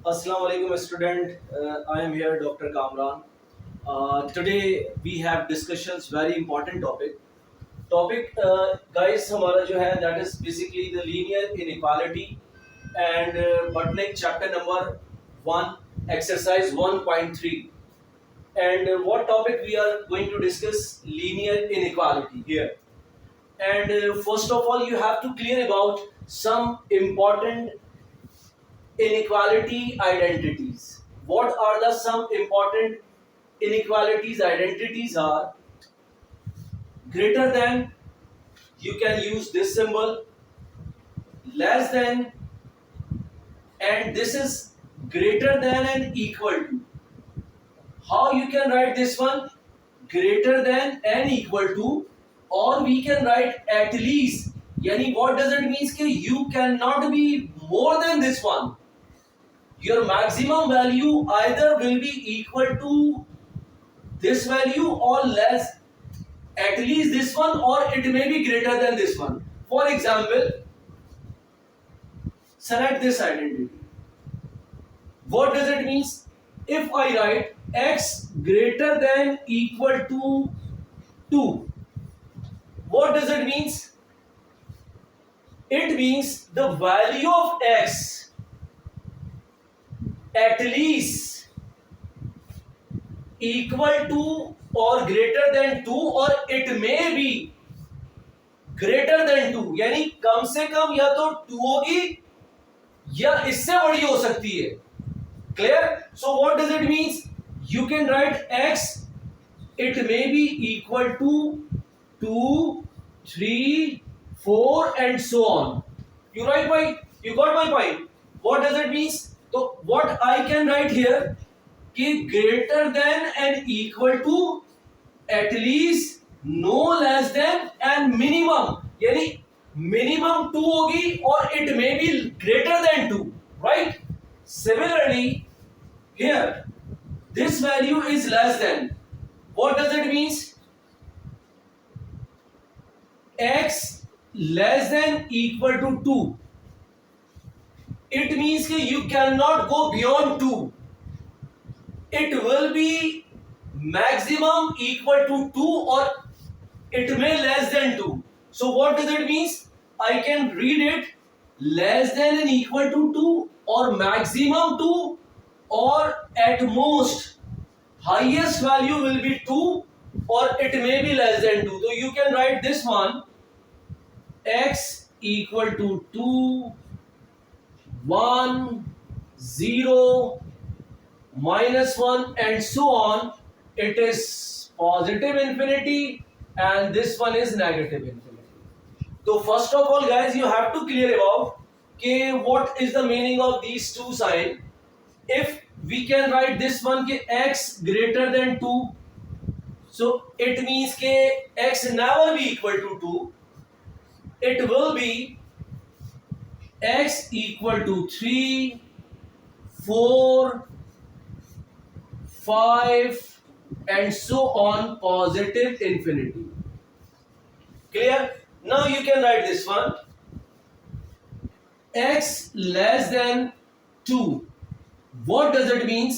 Assalamu alaikum student. I am here Dr. Kamran. Today we have discussions very important topic. Topic guys हमारा जो है that is basically the linear inequality and Butnick chapter number 1 exercise 1.3 and what topic we are going to discuss linear inequality here. And first of all you have to clear about some important inequality identities. What are the some important inequalities identities are greater than, you can use this symbol, less than, and this is greater than and equal to. How you can write this one? Greater than and equal to, or we can write at least. Yani what does it mean? Ki you cannot be more than this one. Your maximum value either will be equal to this value or less, at least this one, or it may be greater than this one. For example, select this identity. What does it mean? If I write x greater than equal to 2, what does it mean? It means the value of x at least equal to or greater than 2, or it may be greater than 2. यानी कम से कम या तो 2 होगी या इससे बड़ी हो सकती है. Clear? So what does it mean? You can write x, it may be equal to 2, 3, 4 and so on. You got my point. What does it mean? So what I can write here कि greater than and equal to, at least, no less than and minimum, यानी minimum 2 होगी और it may be greater than 2, right? Similarly, here this value is less than. What does it mean? X less than equal to 2. It means that you cannot go beyond 2. It will be maximum equal to 2 or it may less than 2. So what does it mean? I can read it less than and equal to 2 or maximum 2 or at most highest value will be 2 or it may be less than 2. So you can write this one x equal to 2, 1, 0, -1 and so on. It is positive infinity and this one is negative infinity. So first of all guys, you have to clear about what is the meaning of these two signs. If we can write this one x greater than 2, so it means x never be equal to 2. It will be x equal to 3, 4, 5 and so on, positive infinity. Clear? Now you can write this one x less than 2. What does it mean?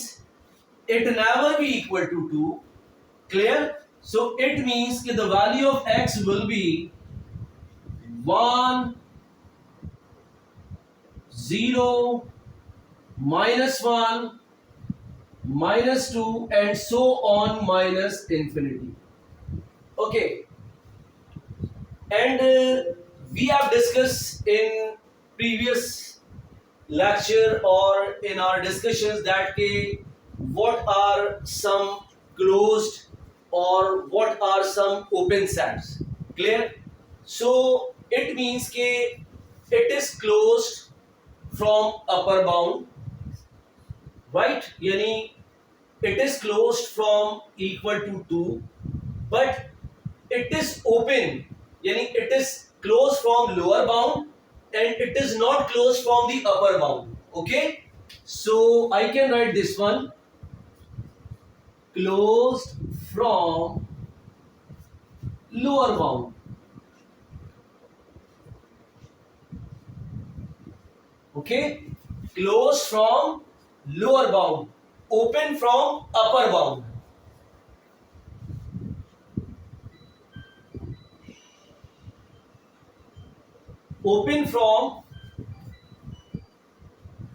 It never be equal to 2. Clear? So it means that the value of x will be 1, 0, -1, -2 and so on, minus infinity. Okay. And we have discussed in previous lecture or in our discussions that what are some closed or what are some open sets. Clear? So it means it is closed from upper bound, right? Yani it is closed from equal to 2, but it is open, yani it is closed from lower bound and it is not closed from the upper bound. Okay, so I can write this one closed from lower bound. Okay, closed from lower bound, open from upper bound. Open from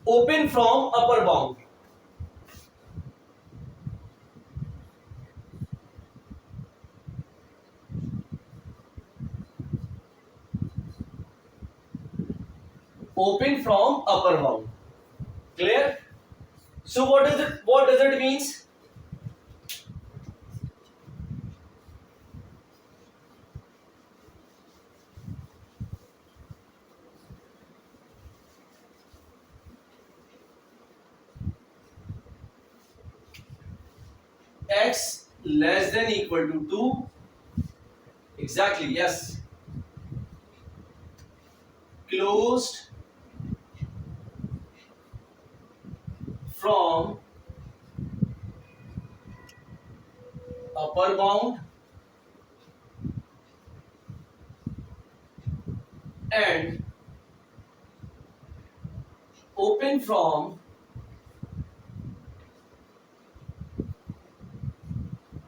upper bound. Open from upper bound. Clear? So what is it? What does it means? X less than equal to 2. Exactly, yes. Closed from upper bound and open from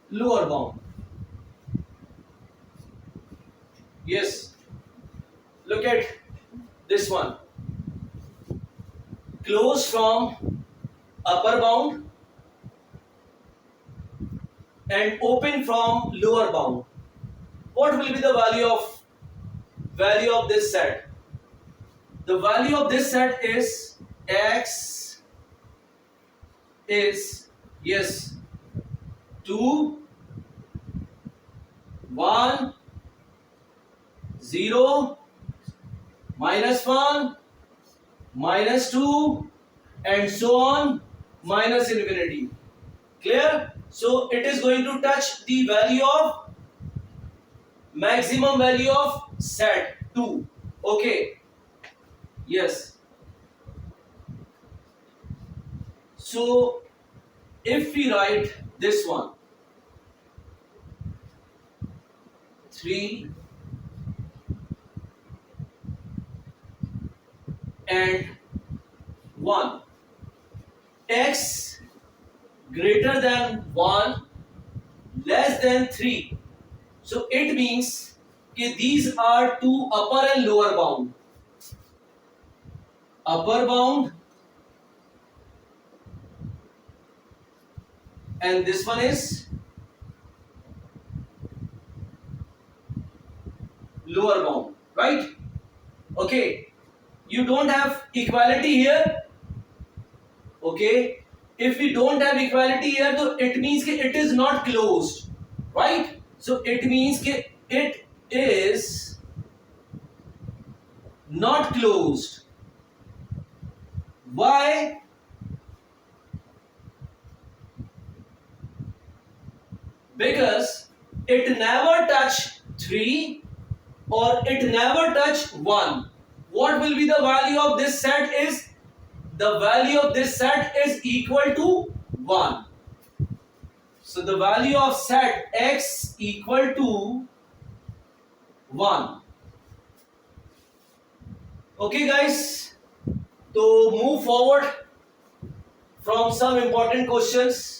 lower bound. Yes. Look at this one. Closed from upper bound and open from lower bound. What will be the value of this set? The value of this set is x is, yes, 2 1 0 -1 -2 and so on minus infinity. Clear? So it is going to touch the value of maximum value of set 2. Okay. Yes. So if we write this one 3 and 1, x greater than 1 less than 3, so it means कि these are two upper and lower bound. Upper bound and this one is lower bound, right? Okay, you don't have equality here. Okay, if we don't have equality here, so it means that it is not closed, right? So it means that it is not closed. Why? Because it never touch 3 or it never touch 1. What will be the value of this set is, the value of this set is equal to 1. So the value of set x equal to 1. Okay guys, to move forward from some important questions.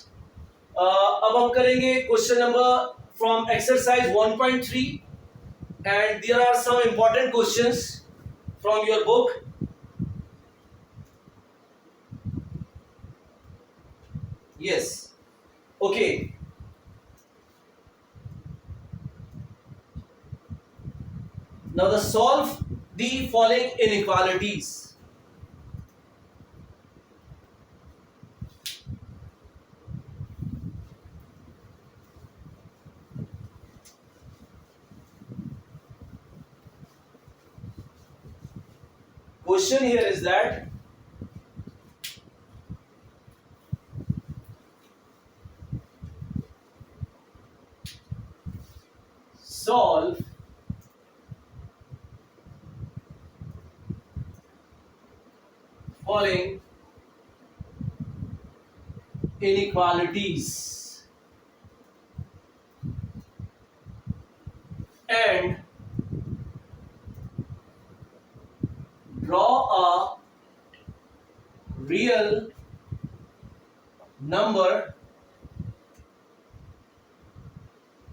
अब हम करेंगे question number from exercise 1.3 and there are some important questions from your book. Yes. Okay. Now solve the following inequalities. Question here is that solve following inequalities and draw a real number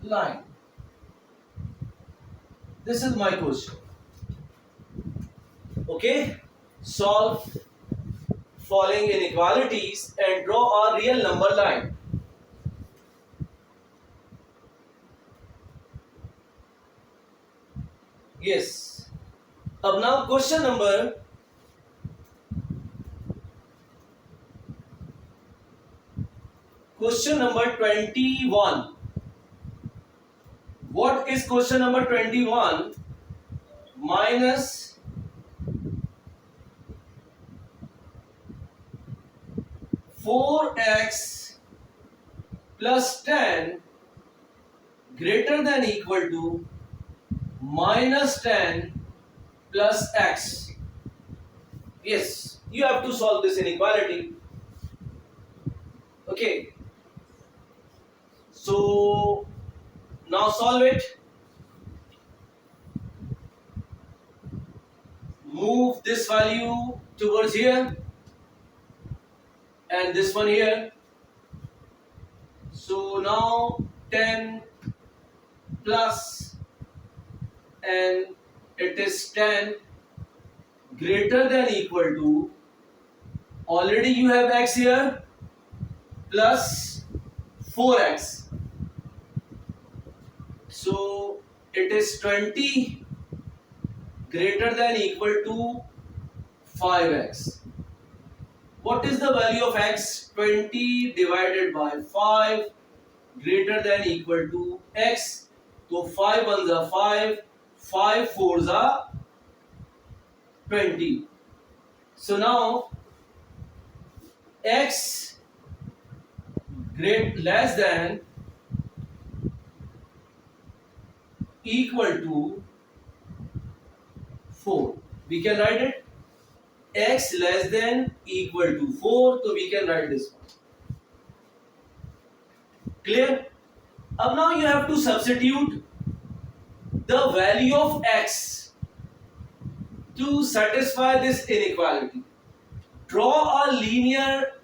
line. This is my question. Okay, solve following inequalities and draw a real number line. Yes. अब now question number 21. What is question number 21? Minus 4x plus 10 greater than equal to minus 10 plus x. Yes, you have to solve this inequality. Okay. So now solve it. Move this value towards here and this one here. So now 10 plus, and it is 10 greater than equal to, already you have x here, plus 4x. So it is 20 greater than equal to 5x. What is the value of x? 20 divided by 5 greater than equal to x. So 5 ones are 5, 5 fours are 20. So now x less than equal to 4. We can write it x less than equal to 4. So we can write this one. Clear? Now you have to substitute the value of x to satisfy this inequality. Draw a linear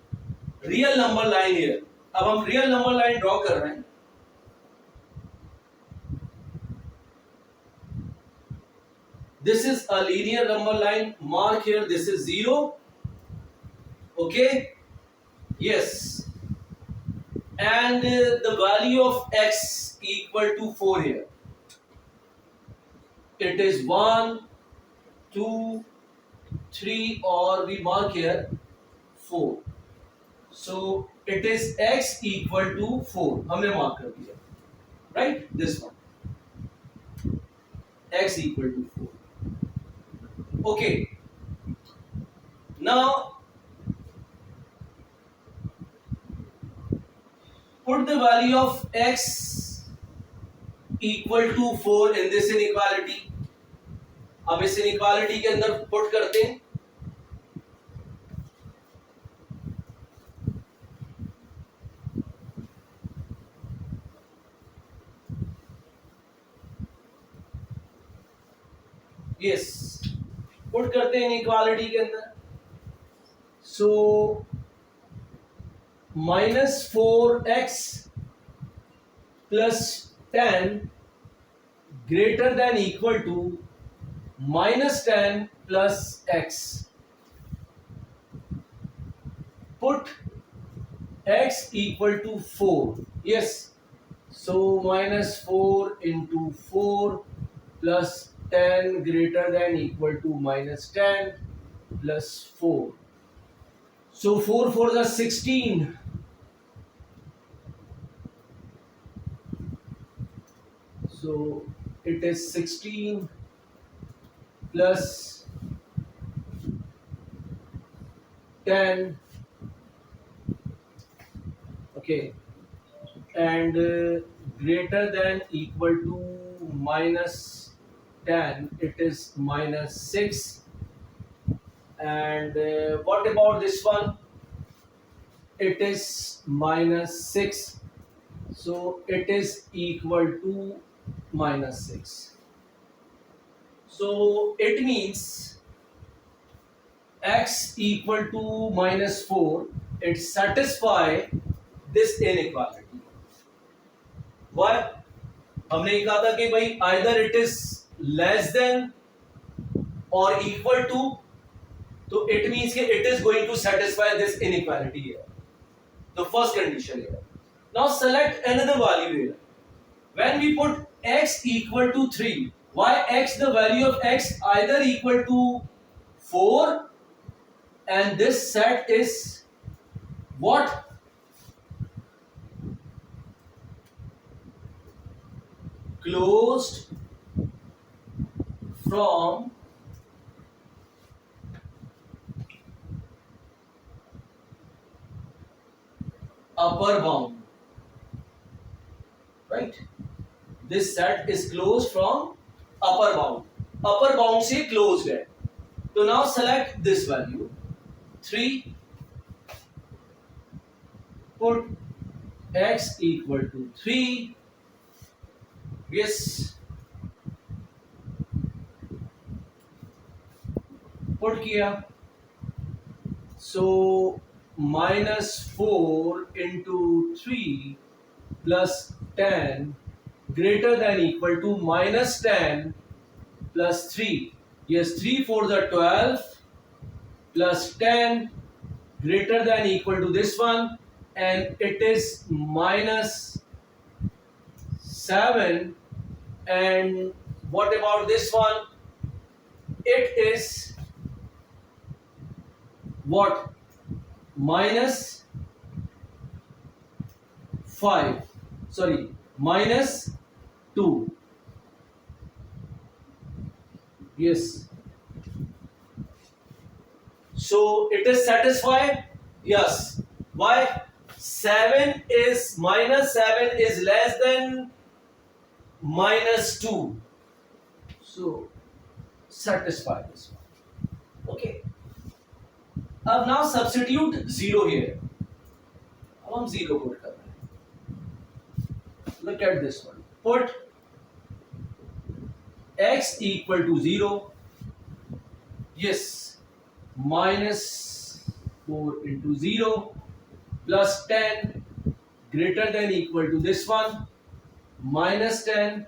real number line here. अब हम real number line draw कर रहे हैं. This is a linear number line. Mark here. This is 0. Okay. Yes. And the value of x equal to 4 here. It is 1, 2, 3, or we mark here 4. So it is x equal to 4. हमने mark कर दिया. Right? This one. X equal to 4. Okay. Now put the value of x equal to 4 in this inequality. अब इस inequality के अंदर put करते हैं. Yes, put करते हैं inequality के अंदर. So minus 4x plus 10 greater than equal to minus 10 plus x. Put x equal to 4. Yes. So minus 4 into 4 plus 10 greater than equal to minus 10 plus 4. So 4 4s are 16. So it is 16 plus 10. Okay. And greater than equal to minus 10, it is minus 6. And what about this one? It is minus 6. So it is equal to minus 6. So it means x equal to minus 4 it satisfy this inequality. Why? हमने ये कहा था कि भाई either it is less than or equal to, तो it means कि it is going to satisfy this inequality here. The first condition here. Now select another value here. When we put x equal to 3, why x, the value of x either equal to 4 and this set is what? Closed from upper bound, right? This set is closed from upper bound. Upper bound से closed है. So now select this value 3. Put x equal to 3. Yes. Put किया. So -4 into 3 plus 10 greater than equal to -10 plus 3. Yes, 3 4s are 12 plus 10 greater than equal to this one, and it is -7. And what about this one? It is what? -5. Sorry, -2. Yes. So it is satisfied? Yes. Why? 7 is -7 is less than -2. So satisfy this one. Okay. Now substitute 0 here. अब हम 0 put कर रहे हैं. Look at this one. Put x equal to 0. Yes. -4 into 0 plus 10 greater than equal to this one, -10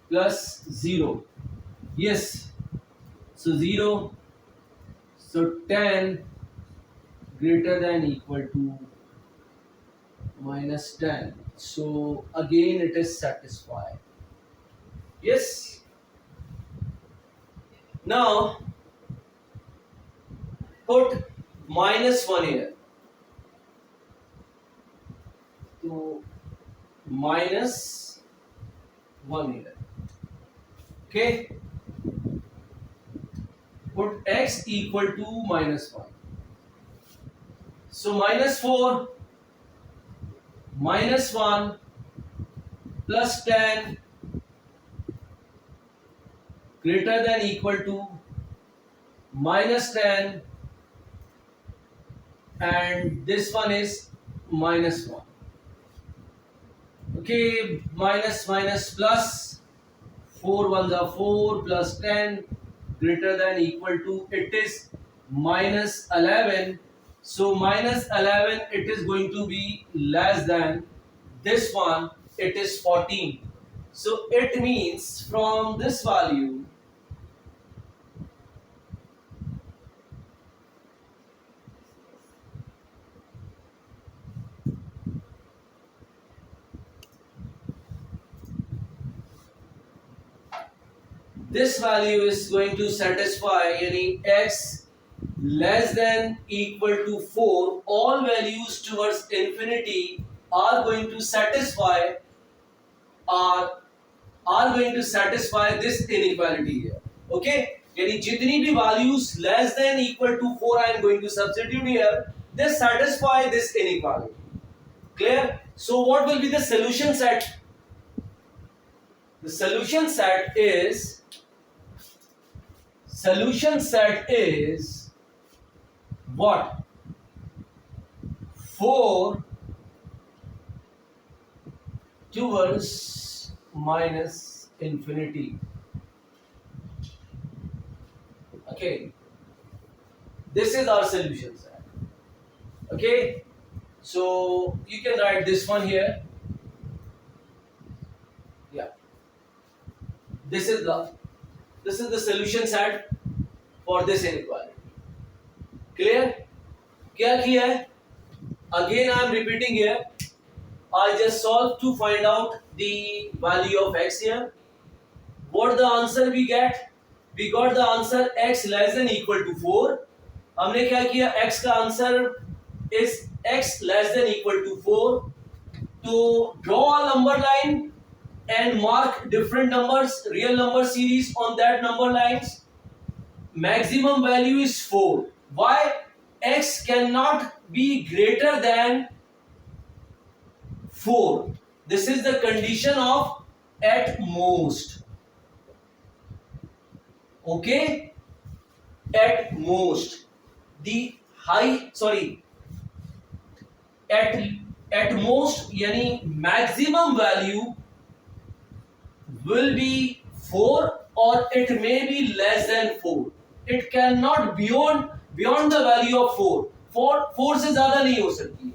plus 0. Yes. So 0. So 10 greater than equal to -10. So again it is satisfied. Yes. Now put -1 here. So -1 here. Okay. Put x equal to -1. So -4 -1 plus 10 greater than equal to -10, and this one is -1. Okay, minus plus 4 1s are 4 plus 10 greater than equal to, it is -11. So -11, it is going to be less than this one, it is 14. So it means from this value this value is going to satisfy any x less than equal to 4, all values towards infinity are going to satisfy this inequality here. Okay, यानी जितनी भी values less than equal to 4 I am going to substitute here, they satisfy this inequality. Clear? So what will be the solution set? The solution set is what? 4 towards minus infinity. Okay, this is our solution set. Okay, So you can write this one here. Yeah, this is the solution set for this inequality. Clear? क्या किया है? Again I am repeating here. I just solved to find out the value of x here. What the answer we get? We got the answer x less than equal to 4. हमने क्या किया? X का answer is x less than equal to 4. To draw a number line and mark different numbers, real number series on that number lines. Maximum value is 4. Why? X cannot be greater than 4. This is the condition of at most. Okay? At most. The high, sorry, at most yani maximum value will be 4 or it may be less than 4. It cannot beyond the value of 4. 4 से ज़्यादा नहीं हो सकती है.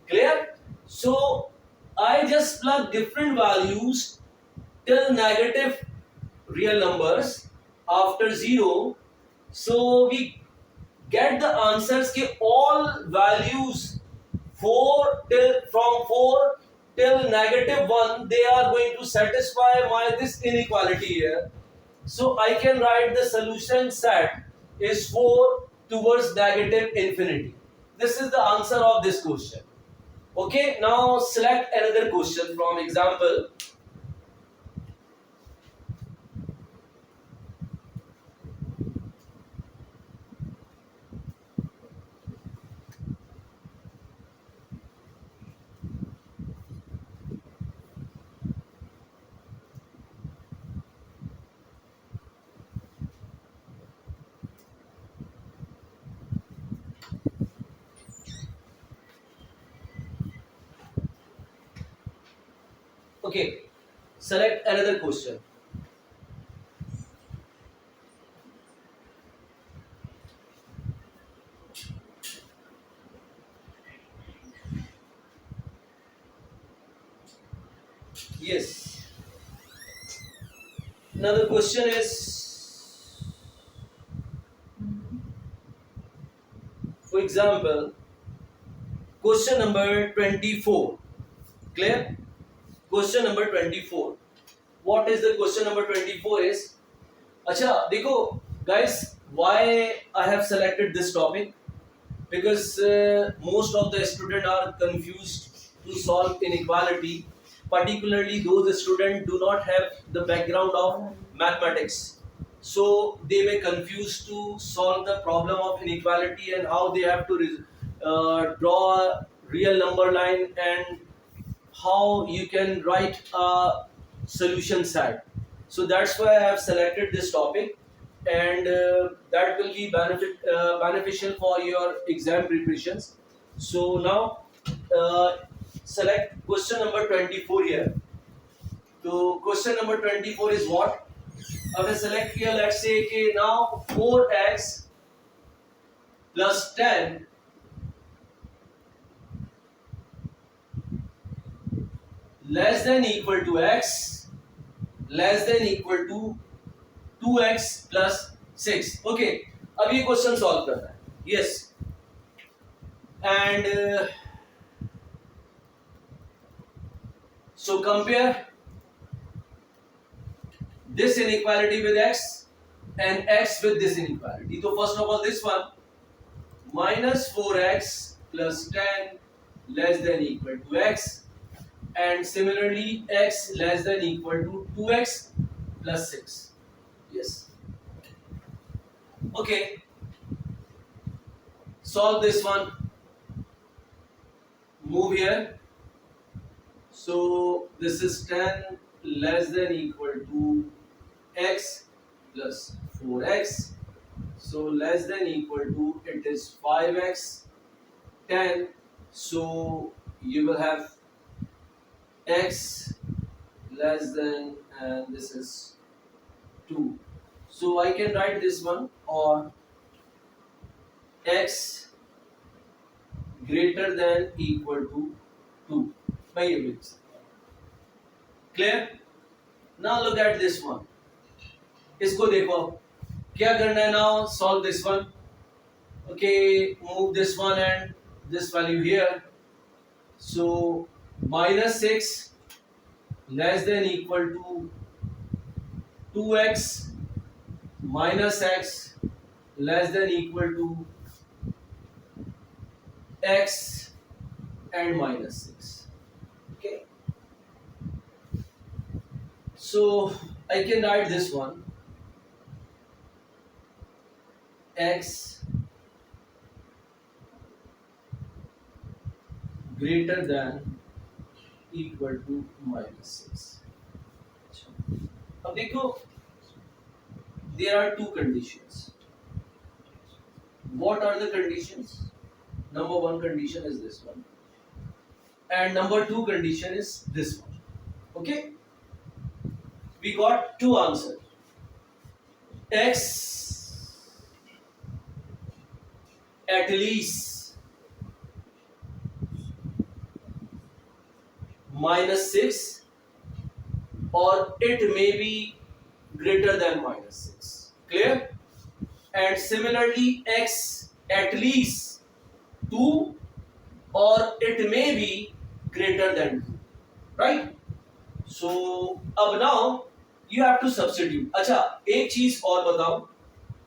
Clear? So I just plug different values till negative real numbers after 0. So we get the answers कि all values 4 till from 4 till negative 1 they are going to satisfy my this inequality here. So I can write the solution set is 4 towards negative infinity. This is the answer of this question. Okay, now select another question from example. Okay, select another question. Yes. Another question is, for example, question number 24. Clear? Question number 24. What is the question number 24 is? अच्छा देखो guys, why I have selected this topic? Because most of the students are confused to solve inequality, particularly those students do not have the background of mathematics. So they may confuse to solve the problem of inequality and how they have to draw a real number line and how you can write a solution set. So that's why I have selected this topic, and that will be beneficial for your exam preparations. So now select question number 24 here. So question number 24 is what? I will select here, let's say okay, now 4x plus 10 less than equal to x less than equal to 2x plus 6. Okay, अब ये question solve करना है. Yes, and so compare this inequality with x and x with this inequality. So first of all, this one minus 4x plus 10 less than equal to x, and similarly x less than equal to 2x plus 6. Yes. Okay. Solve this one. Move here. So this is 10 less than equal to x plus 4x. So less than equal to, it is 5x, 10. So you will have x less than, and this is 2. So I can write this one, or x greater than equal to 2, मैं ये भी लिख सकता हूं। Clear? Now look at this one, इसको देखो क्या करना है। Now solve this one. Okay, move this one and this value here. So -6 less than equal to 2x minus x less than equal to x and -6. Okay, so I can write this one, x greater than equal to -6. अब देखो, there are two conditions. What are the conditions? Number one condition is this one, and number two condition is this one. Okay, we got two answers. X at least -6 or it may be greater than -6. Clear? And similarly x at least 2 or it may be greater than 2. Right? So अब now you have to substitute. अच्छा, एक चीज और बताओ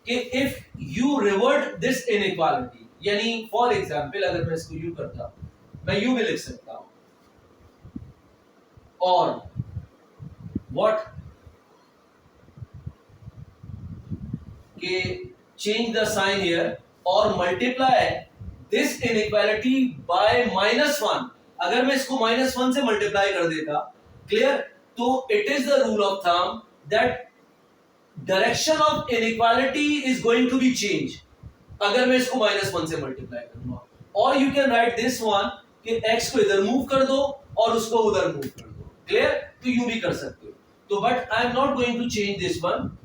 कि if you revert this inequality, यानी for example अगर मैं इसको यू करता, मैं यू भी लिख सकता हूं, और what के change the sign here or multiply this inequality by -1. अगर मैं इसको -1 से मल्टीप्लाई कर देता, क्लियर, तो it is the rule of thumb that direction of inequality is going to be change अगर मैं इसको -1 से मल्टीप्लाई करूंगा। और you can write this one कि x को इधर मूव कर दो और उसको उधर मूव कर दो। क्लियर? तो यू भी कर सकते हो। तो but I am not going to change this one,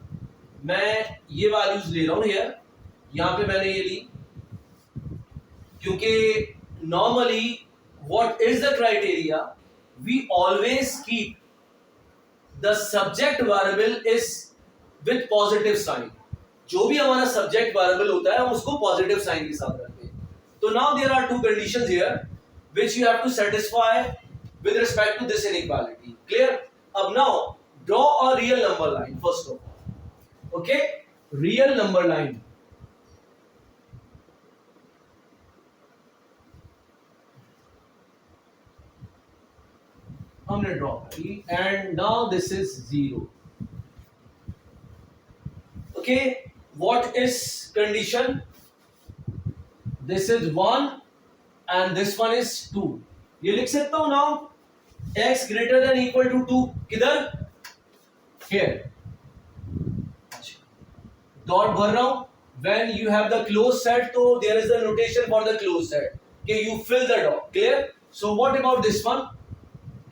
मैं ये वैल्यूज ले रहा हूं हियर, यहां पे मैंने ये ली, क्योंकि normally what is the criteria, we always keep the subject variable is with positive sign. जो भी हमारा सब्जेक्ट वेरिएबल होता है हम उसको पॉजिटिव साइन के साथ रखते हैं। तो now there are two conditions here which you have to satisfy with respect to this inequality. Clear? अब now draw a real number line first of all. Okay, real number line. हमने draw करी and now this is 0. Okay, what is condition? This is 1 and this one is 2. ये लिख सकता हूं now x greater than equal to 2 किधर? Here. Dot भर रहा हूं। when you have the closed set, तो there is the notation for the closed set कि you fill the dot. Clear? So what about this one?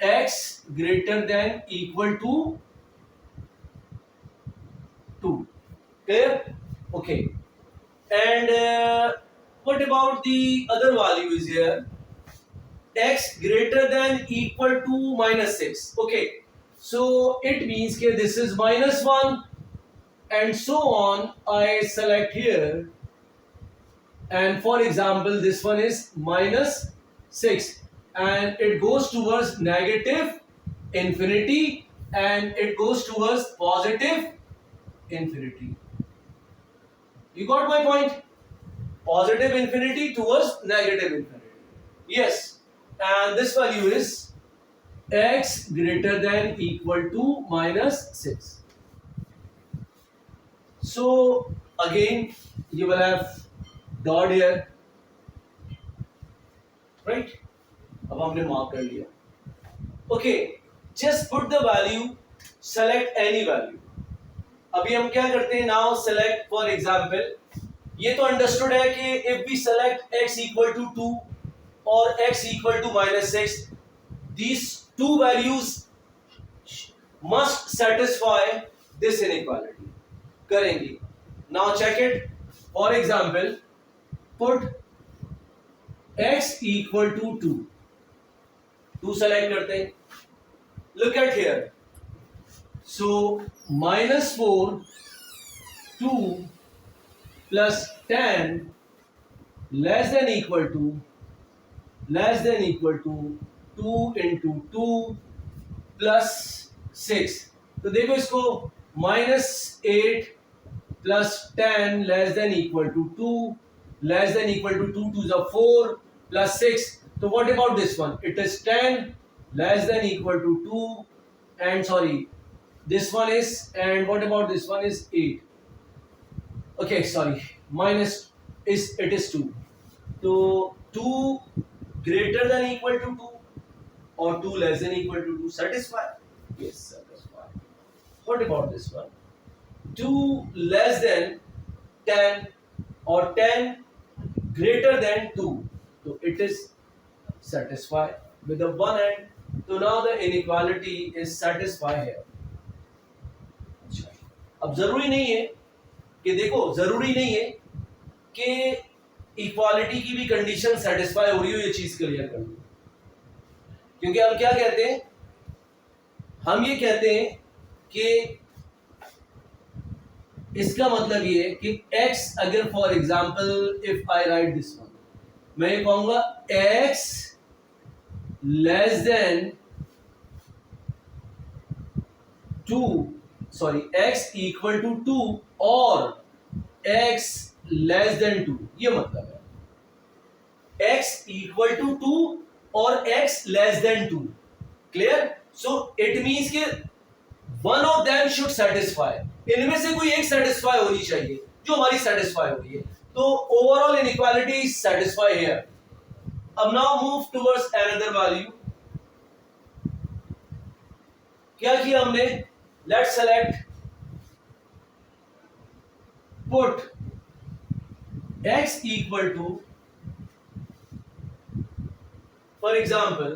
x greater than equal to 2. Clear? Okay. And what about the other values here? X greater than equal to -6. Okay, so it means that this is -1 and so on. I select here, and for example this one is -6 and it goes towards negative infinity and it goes towards positive infinity. You got my point? Positive infinity towards negative infinity. Yes. And this value is x greater than equal to -6. So again you will have dot here, right? अब हमने mark कर लिया। Okay, just put the value, select any value. अभी हम क्या करते हैं? Now select, for example, ये तो understood है कि if we select x equal to 2 or x equal to -6, these two values must satisfy this inequality. करेंगे। Now check it. For example, put x equal to 2 select करते हैं. Look at here. So -4 2 plus 10 less than equal to 2 into 2 plus 6. तो देखो इसको -8 plus 10 less than equal to 2 less than equal to 2 to the 4 plus 6. So what about this one? It is 10 less than equal to 2 and sorry this one is, and what about this one is 8. Okay, sorry, minus is, it is 2. So 2 greater than equal to 2 or 2 less than equal to 2 satisfy? Yes, satisfy. What about this one? 2 less than 10 or 10 greater than 2. So it is satisfy with the one end. So now the inequality is satisfy here. अब जरूरी नहीं है कि देखो, जरूरी नहीं है कि इक्वालिटी की भी कंडीशन सेटिस्फाई हो रही हो, ये चीज क्लियर कर लो. क्योंकि हम क्या कहते हैं, हम ये कहते हैं कि इसका मतलब ये है कि x, अगर for example if I write this one, मैं ये कहूंगा x less than 2, sorry x equal to 2 और x लेस देन 2, ये मतलब है x इक्वल टू 2 और x less than 2. Clear? So it means के one of them should satisfy. इनमें से कोई एक सेटिस्फाई होनी चाहिए जो हमारी सेटिस्फाई हो रही है. तो overall inequality is satisfy here. अब now move towards another value. क्या किया हमने? Let's select, put x equal to, for example,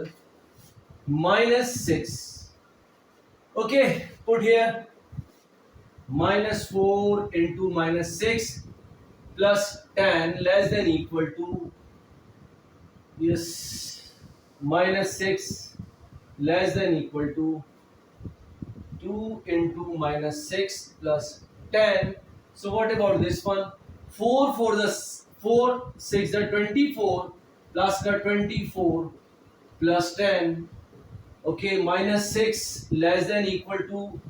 -6. Okay, put here -4 into -6 plus 10 less than equal to, yes, -6 less than equal to 2 into -6 plus 10. So what about this one? 4 for the 4 6 the 24 plus the 24 plus 10. Okay, -6 less than equal to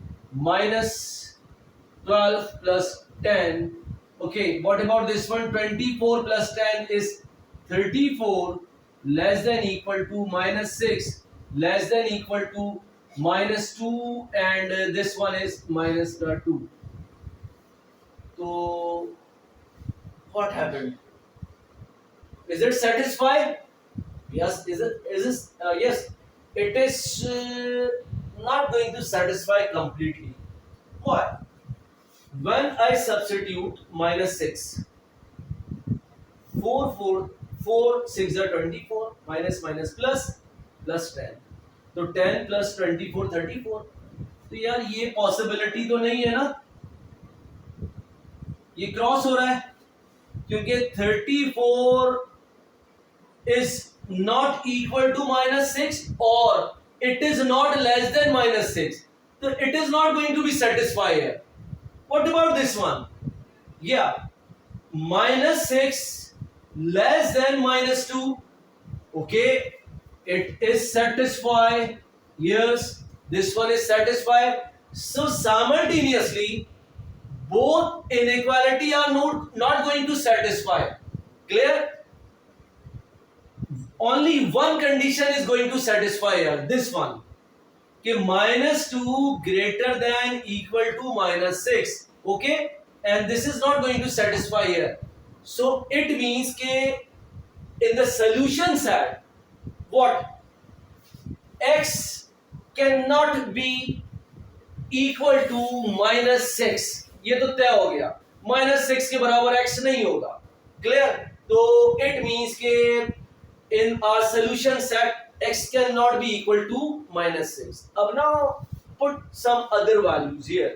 -12 plus 10. Okay, what about this one? 24 plus 10 is 34 less than equal to -6 less than equal to -2 and this one is -2. So what happened? Is it satisfied? Yes. Is this yes, it is not going to satisfy completely. Why? When I substitute -6, 4 6 are 24 minus plus 10. तो 10 plus 24 34. तो यार ये possibility तो नहीं है ना, ये cross हो रहा है क्योंकि 34 is not equal to -6 or it is not less than -6. So it is not going to be satisfied here. What about this one? Yeah, -6 less than -2. Okay, it is satisfied. Yes, this one is satisfied. So simultaneously both inequality are not going to satisfy. Clear? Only one condition is going to satisfy here, this one, कि -2 greater than equal to -6. Okay, and this is not going to satisfy here. So it means कि in the solution side, what x cannot be equal to -6. ये तो तय हो गया, -6 के बराबर x नहीं होगा. क्लियर? तो इट मींस के in our solution set x cannot be equal to -6. अब now put some other values here.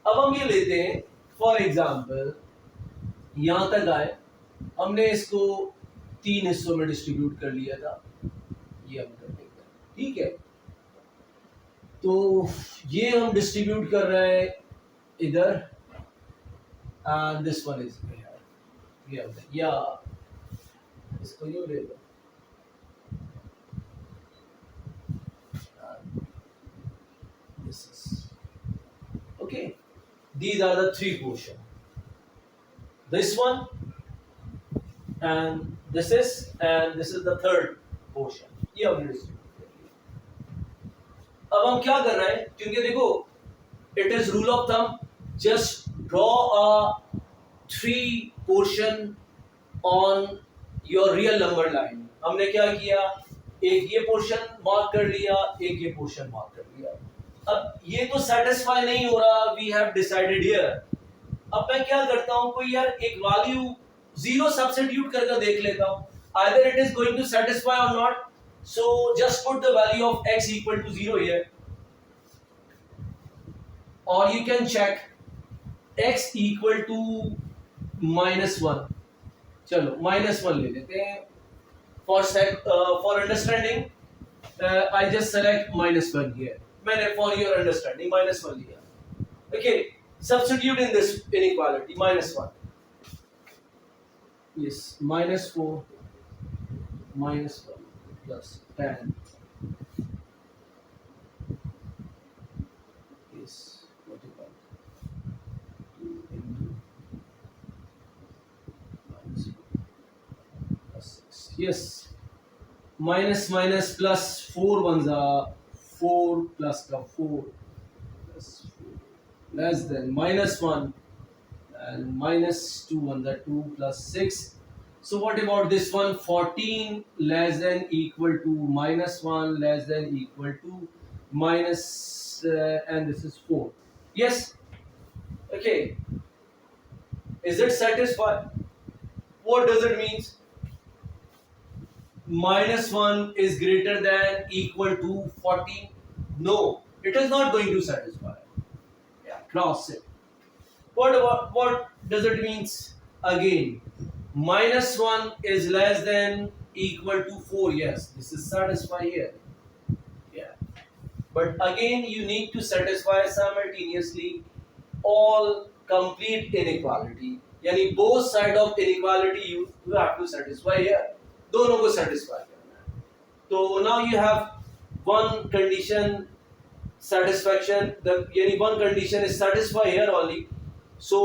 अब हम ये लेते हैं फॉर एग्जाम्पल, यहां तक आए, हमने इसको तीन हिस्सों में डिस्ट्रीब्यूट कर लिया था, ये हम कर देंगे, ठीक है। तो ये हम डिस्ट्रीब्यूट कर रहे हैं इधर, एंड दिस वन इज या इसको यूं ले लो, this is okay. These are the three portion, this one and this is the third portion, ये हमने डिस्ट्रीब्यूट कर लिया। अब हम क्या कर रहे हैं, क्योंकि देखो it is rule of thumb, just draw a three portion on your real number line. हमने क्या किया, एक ये पोर्शन मार्क कर लिया, एक ये पोर्शन मार्क कर लिया। अब ये तो सेटिस्फाई नहीं हो रहा, वी हैव डिसाइडेड हियर। अब मैं क्या करता हूं, कोई यार एक वैल्यू जीरो सब्स्टिट्यूट करके देख लेता हूं, either it is going to satisfy or not. So just put the value of x equal to 0 here, और you can check x equal to -1। चलो -1 ले लेते हैं for understanding. I just select -1 here, मैंने फॉर योर अंडरस्टैंडिंग -1 लिया। Okay, substitute in this inequality -1, yes, -4 -1 plus 10 is what you call 2 into plus 6, yes, minus plus 4 ones are 4 plus का 4 plus 4 less than -1 and -2 on the 2 plus 6. So what about this one, 14 less than equal to -1 less than equal to minus and this is 4, yes, okay. Is it satisfied? What does it means? -1 is greater than equal to 14? No, it is not going to satisfy. Yeah, cross it. What does it means? Again, -1 is less than equal to 4. Yes, this is satisfy here. Yeah, but again you need to satisfy simultaneously all complete inequality. यानी both side of inequality you have to satisfy here. दोनों को satisfy करना है। तो now you have one condition satisfaction, यानी one condition is satisfy here only. So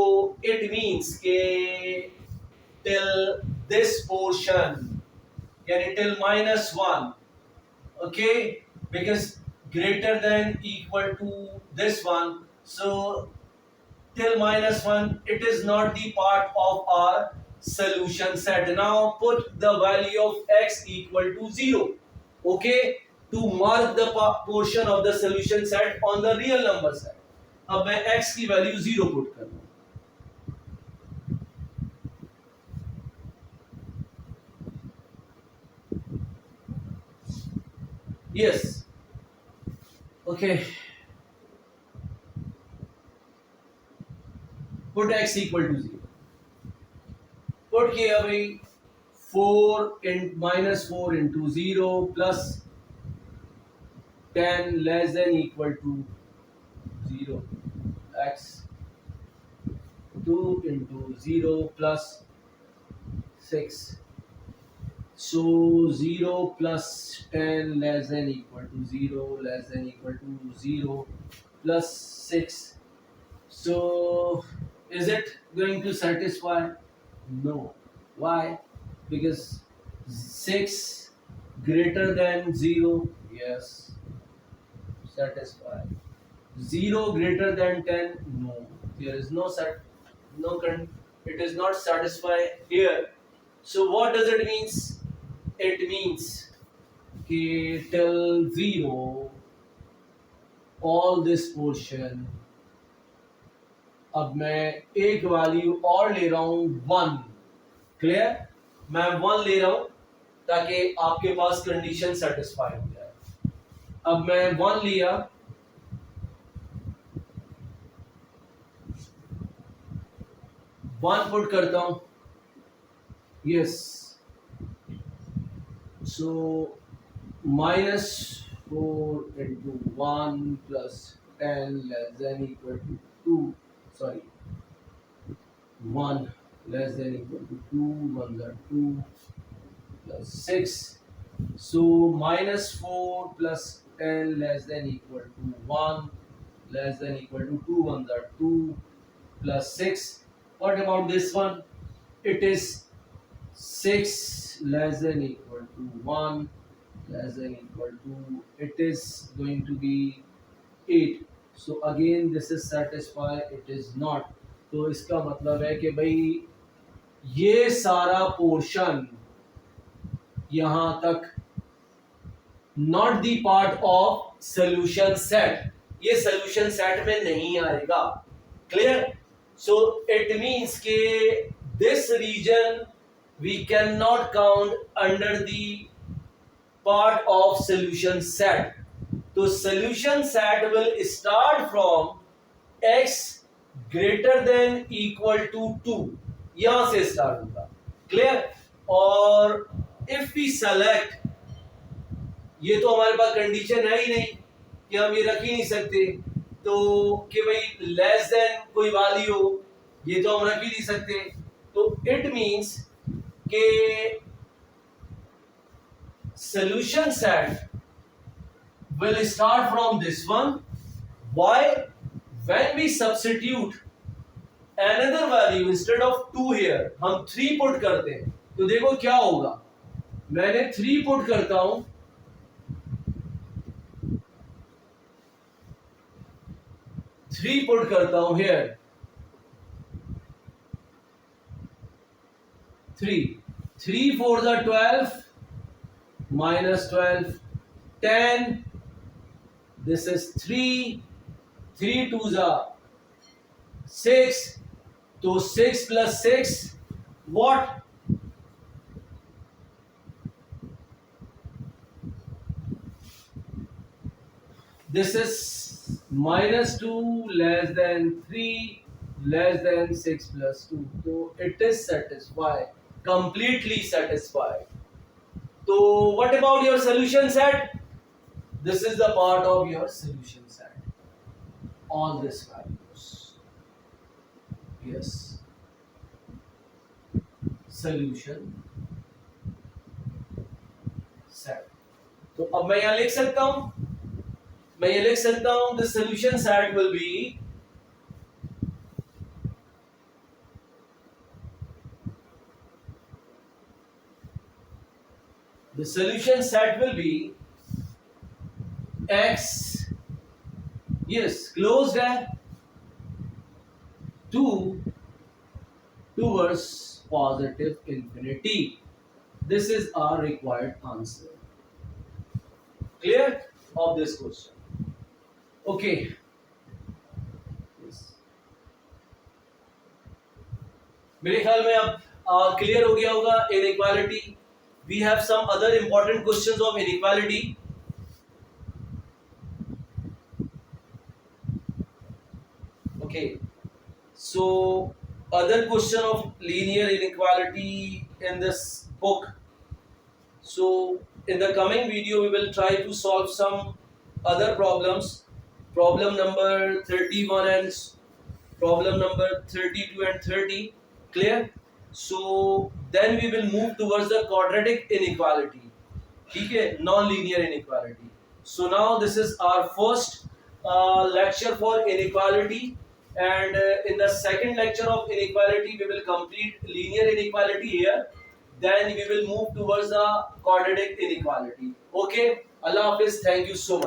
it means के till this portion, यानी till -1, okay, because greater than equal to this one, so till -1 it is not the part of our solution set. Now put the value of x equal to 0, okay, to mark the portion of the solution set on the real number set. अब मैं x की value 0 put कर दूं, yes, okay, put x equal to 0, put किया भाई 4 in -4 into 0 plus 10 less than equal to 0, x 2 into 0 plus 6, so 0 plus 10 less than equal to 0 less than equal to 0 plus 6. So is it going to satisfy? No. Why? Because 6 greater than 0, yes, satisfy. 0 greater than 10, no, there is no it is not satisfy here. So what does it means? It means till 0 all this portion, अब मैं एक value और ले रहा हूं 1, clear, मैं 1 ले रहा हूं ताकि आपके पास कंडीशन सेटिस्फाई हो जाए। अब मैं 1 लिया, वन पुट करता हूं, yes, So minus 4 into 1 plus 10 less than equal to 2. Sorry, 1 less than equal to 2. 1 are 2 plus 6. So minus 4 plus 10 less than equal to 1 less than equal to 2. 1 are 2 plus 6. What about this one? It is 6 less than equal to 1 less than equal to, it is going to be 8. So again this is satisfy, it is not. तो इसका मतलब है कि भाई ये सारा portion यहां तक not the part of solution set, ये सोल्यूशन सेट में नहीं आएगा. क्लियर? सो इट मींस के this region we can not count under the part of solution set. तो solution set will start from x greater than equal to 2, यहां से start होगा. Clear? और if we select, ये तो हमारे पास condition है ही नहीं कि हम ये रख ही नहीं सकते, तो कि भाई लेस देन कोई वैल्यू हो, ये तो हम रख ही नहीं सकते. तो इट मींस के solution set will start from this one. Why? When we substitute another value instead of 2 here, हम 3 पुट करते हैं, तो देखो क्या होगा. मैंने 3 पुट करता हूं, 3 पुट करता हूं here, 3 4s are 12 minus 12 10, this is 3 2s are 6, so 6 plus 6 what? This is minus 2 less than 3 less than 6 plus 2, so it is satisfied, completely satisfied. So what about your solution set? This is the part of your solution set. All these values. Yes. Solution set. तो अब मैं यहाँ लिख सकता हूँ, the solution set will be x, yes, closed है, 2 towards positive infinity. This is our required answer. Clear of this question? Okay. Yes. मेरे ख्याल में अब क्लियर हो गया होगा inequality. We have some other important questions of inequality. Okay, so other question of linear inequality in this book. So in the coming video we will try to solve some other problems, problem number 31 and problem number 32 and 30. Clear? So then we will move towards the quadratic inequality, okay, non-linear inequality. So now this is our first lecture for inequality, and in the second lecture of inequality we will complete linear inequality here, then we will move towards the quadratic inequality. Okay, Allah Hafiz, thank you so much.